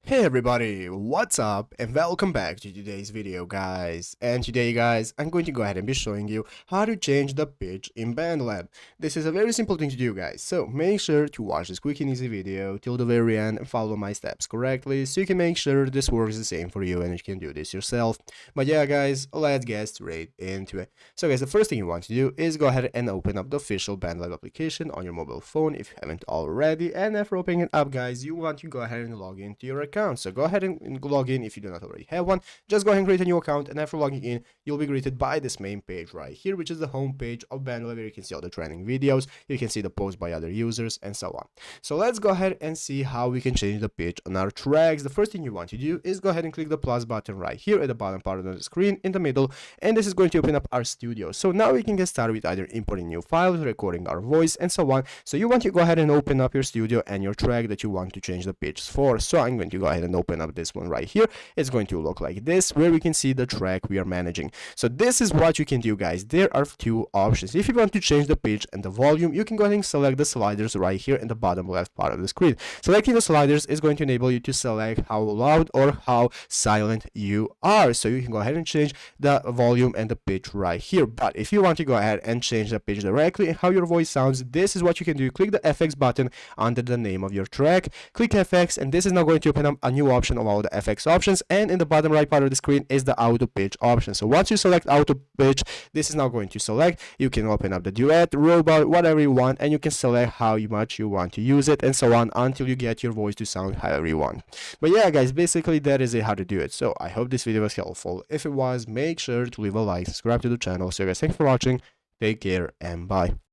Hey everybody, what's up and welcome back to today's video guys. And today guys, I'm going to go ahead and be showing you how to change the pitch in Bandlab. This is a very simple thing to do guys, so make sure to watch this quick and easy video till the very end and follow my steps correctly so you can make sure this works the same for you and you can do this yourself. But yeah guys, let's get straight into it. So guys, the first thing you want to do is go ahead and open up the official Bandlab application on your mobile phone if you haven't already, and after opening it up guys, you want to go ahead and log into your account. So go ahead and log in if you do not already have one. Just go ahead and create a new account, and after logging in, you'll be greeted by this main page right here, which is the home page of Bandlab, where you can see all the trending videos, you can see the posts by other users, and so on. So let's go ahead and see how we can change the pitch on our tracks. The first thing you want to do is go ahead and click the plus button right here at the bottom part of the screen in the middle, and this is going to open up our studio. So now we can get started with either importing new files, recording our voice, and so on. So you want to go ahead and open up your studio and your track that you want to change the pitch for. So I'm going to go ahead and open up this one right here. It's going to look like this, where we can see the track we are managing. So this is what you can do guys. There are two options. If you want to change the pitch and the volume, you can go ahead and select the sliders right here in the bottom left part of the screen. Selecting the sliders is going to enable you to select how loud or how silent you are. So you can go ahead and change the volume and the pitch right here. But if you want to go ahead and change the pitch directly and how your voice sounds, this is what you can do. Click the FX button under the name of your track, click FX, and this is now going to open up a new option of all the FX options, and in the bottom right part of the screen is the auto pitch option. So once you select auto pitch, this is now going to select. You can open up the duet, robot, whatever you want, and you can select how much you want to use it and so on until you get your voice to sound however you want. But yeah guys, basically that is it, how to do it. So I hope this video was helpful. If it was, make sure to leave a like, subscribe to the channel. So guys, thanks for watching, take care, and bye.